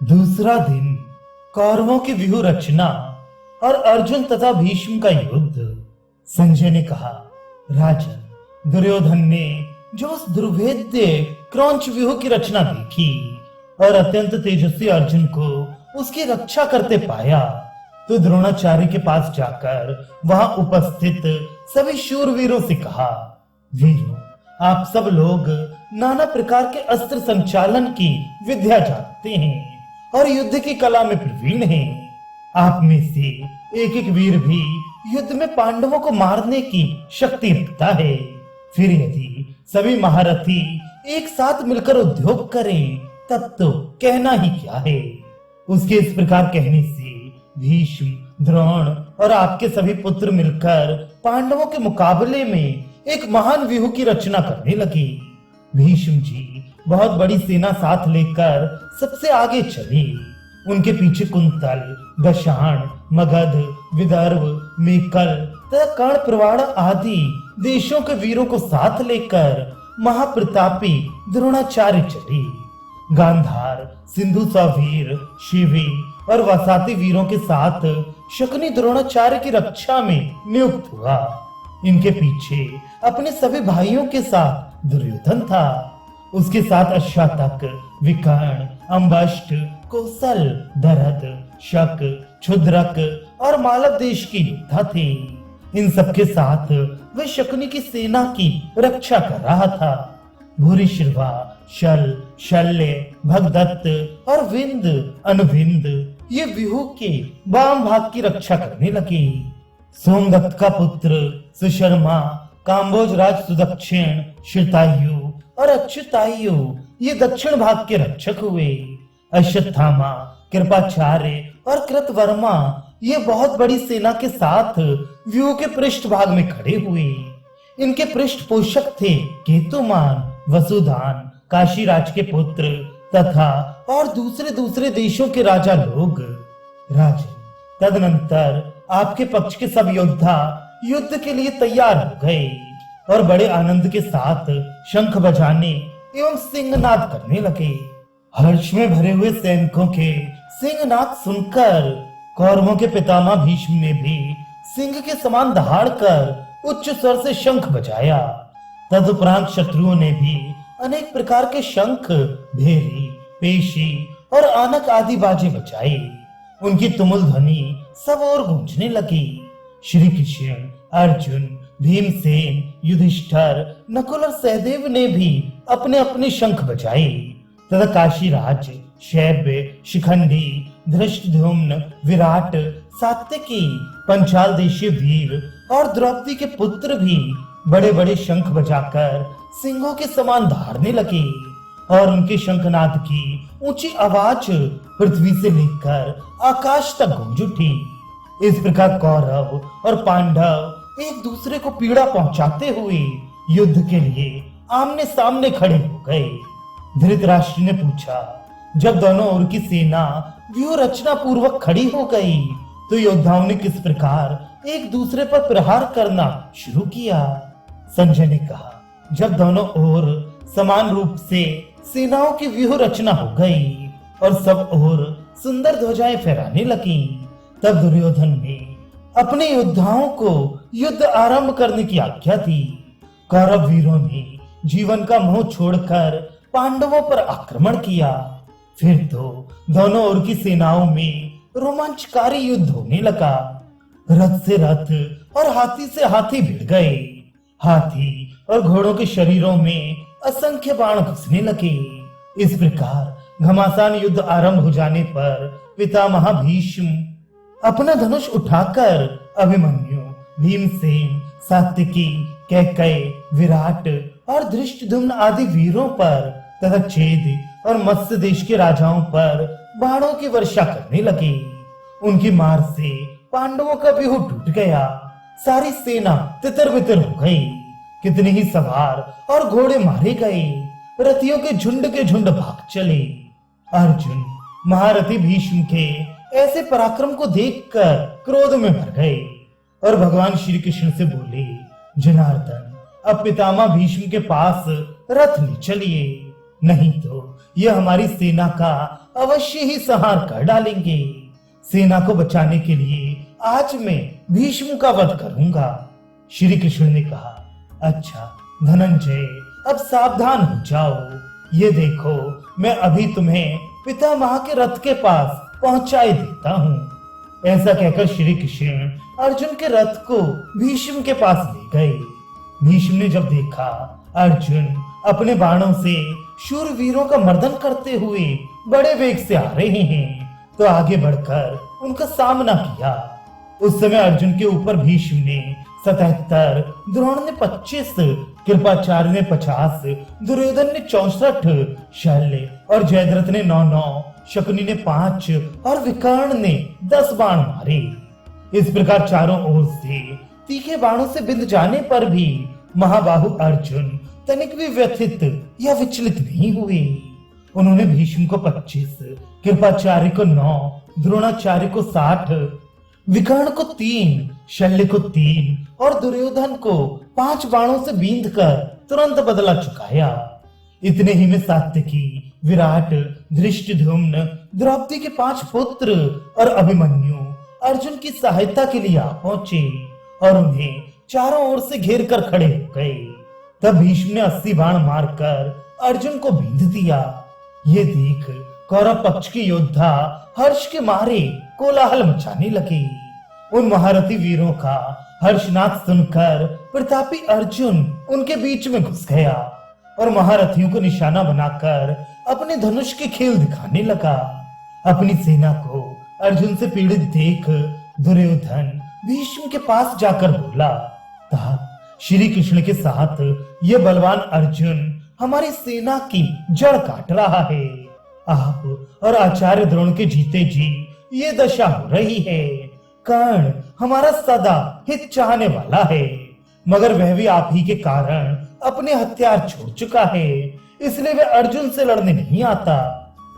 दूसरा दिन कौरवों की व्यूह रचना और अर्जुन तथा भीष्म का युद्ध। संजय ने कहा, राजन, दुर्योधन ने जो उस दुर्भेद्य क्रौंच व्यूह की रचना देखी और अत्यंत तेजस्वी अर्जुन को उसकी रक्षा करते पाया, तो द्रोणाचार्य के पास जाकर वहां उपस्थित सभी शूरवीरों से कहा, वीरों, आप सब लोग नाना प्रकार के अस्त्र संचालन की विद्या जानते हैं और युद्ध की कला में प्रवीण हैं। आप में से एक एक वीर भी युद्ध में पांडवों को मारने की शक्ति रखता है। फिर यदि सभी महारथी एक साथ मिलकर उद्योग करें, तब तो कहना ही क्या है। उसके इस प्रकार कहने से भीष्म, द्रोण और आपके सभी पुत्र मिलकर पांडवों के मुकाबले में एक महान व्यूह की रचना करने लगे। भीष्म जी बहुत बड़ी सेना साथ लेकर सबसे आगे चले। उनके पीछे कुंतल, दशाण, मगध, विदर्भ, मेकल तथा कर्ण, प्रवाण आदि देशों के वीरों को साथ लेकर महाप्रतापी द्रोणाचार्य चले। गांधार, सिंधु सवीर, शिवी और वसाती वीरों के साथ शकुनी द्रोणाचार्य की रक्षा में नियुक्त हुआ। इनके पीछे अपने सभी भाइयों के साथ दुर्योधन था। उसके साथ अश्वातक, विकर्ण, अम्बष्ट, कौशल, दरद, शक, क्षुद्रक और मालव देश की योद्धा थे। इन सबके साथ वह शकुनी की सेना की रक्षा कर रहा था। भूरिश्रवा, शल, शल्य, भगदत्त और विंद, अनुविंद ये व्यूह के वाम भाग की रक्षा करने लगे। सोमदत्त का पुत्र सुशर्मा, काम्बोज राज सुदक्षिण, श्रुतायु और अच्युतायु ये दक्षिण भाग के रक्षक हुए। अश्वत्थामा, कृपाचार्य और कृतवर्मा ये बहुत बड़ी सेना के साथ व्यूह के पृष्ठ भाग में खड़े हुए। इनके पृष्ठपोषक थे केतुमान, वसुदान, काशीराज के पुत्र तथा और दूसरे देशों के राजा लोग। राजन, तदनंतर आपके पक्ष के सब योद्धा युद्ध के लिए तैयार हो गए और बड़े आनंद के साथ शंख बजाने एवं सिंहनाद करने लगे। हर्ष में भरे हुए सैनिकों के सिंहनाद सुनकर कौरवों के पितामह भीष्म ने भी सिंह के समान दहाड़कर उच्च स्वर से शंख बजाया। तदुपरांत शत्रुओं ने भी अनेक प्रकार के शंख, भेरी, पेशी और आनक आदि बाजे बजाए। उनकी तुमुल ध्वनि सब ओर गूंजने लगी। श्री कृष्ण, अर्जुन, भीमसेन, युधिष्ठिर, नकुल और सहदेव ने भी अपने अपने शंख बजाए तथा काशीराज, शैब्य, शिखंडी, धृष्टद्युम्न, विराट, सात्यकी, पंचाल देशीय वीर और द्रौपदी के पुत्र भी बड़े बड़े शंख बजाकर सिंहों के समान दहाड़ने लगे और उनके शंखनाद की ऊंची आवाज पृथ्वी से लेकर आकाश तक गूंज उठी। इस प्रकार कौरव और पांडव एक दूसरे को पीड़ा पहुंचाते हुए युद्ध के लिए आमने सामने खड़े हो गए। धृतराष्ट्र ने पूछा, जब दोनों ओर की सेना व्यूह रचना पूर्वक खड़ी हो गई, तो योद्धाओं ने किस प्रकार एक दूसरे पर प्रहार करना शुरू किया? संजय ने कहा, जब दोनों ओर समान रूप से सेनाओं की व्यूह रचना हो गई और सब ओर सुंदर ध्वजाएं फहराने लगी, तब दुर्योधन ने अपने योद्धाओं को युद्ध आरंभ करने की आज्ञा दी। कौरव वीरों ने जीवन का मोह छोड़कर पांडवों पर आक्रमण किया। फिर तो दोनों ओर की सेनाओं में रोमांचकारी युद्ध होने लगा। रथ से रथ और हाथी से हाथी भिड़ गए। हाथी और घोड़ों के शरीरों में असंख्य बाण घुसने लगे। इस प्रकार घमासान युद्ध आरंभ हो जाने पर पितामह भीष्म अपना धनुष उठाकर अभिमन्यु, भीमसेन, सात्यकी, कैकेयी, विराट और धृष्टद्युम्न आदि वीरों पर तथा छेद और मत्स्य देश के राजाओं पर बाणों की वर्षा करने लगे। उनकी मार से पांडवों का व्यूह टूट गया। सारी सेना तितर बितर हो गई। कितने ही सवार और घोड़े मारे गए। रथियों के झुंड भाग चले। अर्जुन महारथी भीष्म के ऐसे पराक्रम को देखकर क्रोध में भर गए और भगवान श्री कृष्ण से बोले, जनार्दन, अब पितामह भीष्म के पास रथ ले चलिए। नहीं तो ये हमारी सेना का अवश्य ही संहार कर डालेंगे। सेना को बचाने के लिए आज मैं भीष्म का वध करूंगा। श्री कृष्ण ने कहा, अच्छा धनंजय, अब सावधान हो जाओ। ये देखो, मैं अभी तुम्हें पितामह के रथ के पास पहुंचाई देता हूँ। ऐसा कहकर श्री कृष्ण अर्जुन के रथ को भीष्म के पास ले गए। भीष्म ने जब देखा अर्जुन अपने बाणों से शूरवीरों का मर्दन करते हुए बड़े वेग से आ रहे हैं, तो आगे बढ़कर उनका सामना किया। उस समय अर्जुन के ऊपर भीष्म ने 77, द्रोण ने 25, कृपाचार्य ने 50, दुर्योधन ने 64, शल्य और जयद्रथ ने 9, शकुनी ने 5 और विकर्ण ने 10 बाण मारे। इस प्रकार चारों ओर से तीखे बाणों से बिंध जाने पर भी महाबाहु अर्जुन तनिक भी व्यथित या विचलित नहीं हुए। उन्होंने भीष्म को 25, कृपाचार्य को 9, द्रोणाचार्य को 60, विकर्ण को 3, शल्य को 3 और दुर्योधन को 5 बाणों से बींध कर तुरंत बदला चुकाया। इतने ही में सात्यकी, विराट, धृष्टद्युम्न, द्रौपदी के 5 पुत्र और अभिमन्यु अर्जुन की सहायता के लिए आ पहुंचे और उन्हें चारों ओर से घेर कर खड़े हो गए। तब भीष्म ने 80 बाण मारकर अर्जुन को बींध दिया। ये देख कौरव पक्ष के योद्धा हर्ष के मारे कोलाहल मचाने लगे। उन महारथी वीरों का हर्षनाद सुनकर प्रतापी अर्जुन उनके बीच में घुस गया और महारथियों को निशाना बनाकर अपने धनुष के खेल दिखाने लगा। अपनी सेना को अर्जुन से पीड़ित देख दुर्योधन भीष्म के पास जाकर बोला, ता श्री कृष्ण के साथ ये बलवान अर्जुन हमारी सेना की जड़ काट रहा है। आप और आचार्य द्रोण के जीते जी ये दशा हो रही है। कर्ण हमारा सदा हित चाहने वाला है, मगर वह भी आप ही के कारण अपने हथियार छोड़ चुका है, इसलिए वह अर्जुन से लड़ने नहीं आता।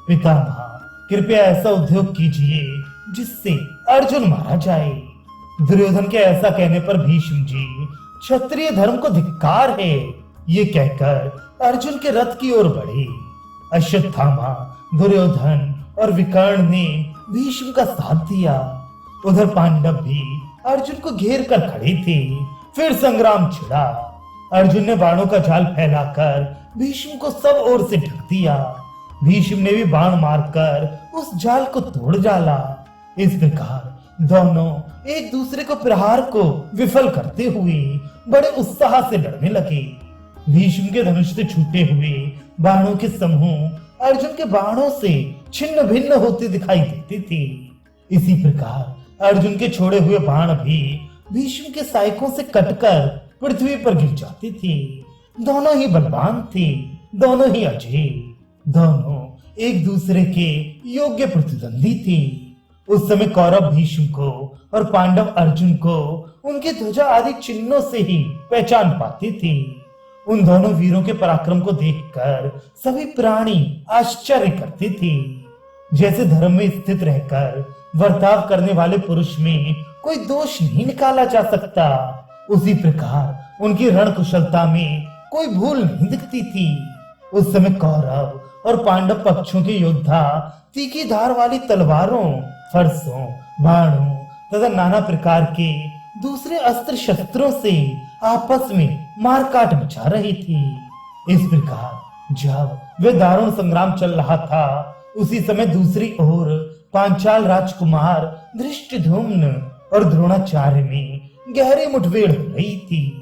पितामह, कृपया ऐसा उद्योग कीजिए जिससे अर्जुन मारा जाए। दुर्योधन के ऐसा कहने पर भीष्म जी, क्षत्रिय धर्म को धिक्कार है, ये कहकर अर्जुन के रथ की ओर बढ़े। अश्वत्थामा, दुर्योधन और विकर्ण ने भीष्म का साथ दिया। उधर पांडव भी अर्जुन को घेर कर खड़े थे। फिर संग्राम छिड़ा। अर्जुन ने बाणों का जाल फैलाकर भीष्म को सब ओर से ढक दिया। भीष्म ने भी बाण मारकर उस जाल को तोड़ डाला। इस प्रकार दोनों एक दूसरे को प्रहार को विफल करते हुए बड़े उत्साह से लड़ने लगे। भीष्म के धनुष से छूटे हुए बाणों के समूह अर्जुन के बाणों से छिन्न भिन्न होते दिखाई देते थे। इसी प्रकार अर्जुन के छोड़े हुए बाण भी भीष्म के सायकों से कटकर पृथ्वी पर गिर जाते थे। दोनों ही बलवान थे, दोनों ही अजय, दोनों एक दूसरे के योग्य प्रतिद्वंदी थे। उस समय कौरव भीष्म को और पांडव अर्जुन को उनके ध्वजा आदि चिन्हों से ही पहचान पाते थे। उन दोनों वीरों के पराक्रम को देखकर सभी प्राणी आश्चर्य करते थे। जैसे धर्म में स्थित रहकर बर्ताव करने वाले पुरुष में कोई दोष नहीं निकाला जा सकता, उसी प्रकार उनकी रण कुशलता में कोई भूल नहीं दिखती थी। उस समय कौरव और पांडव पक्षों के योद्धा तीखी धार वाली तलवारों, फरसों, बाणों तथा नाना प्रकार के दूसरे अस्त्र शस्त्रों से आपस में मारकाट मचा रही थी। इस प्रकार जब वे दारुण संग्राम चल रहा था, उसी समय दूसरी ओर पांचाल राजकुमार धृष्टद्युम्न और द्रोणाचार्य में गहरी मुठभेड़ हो रही थी।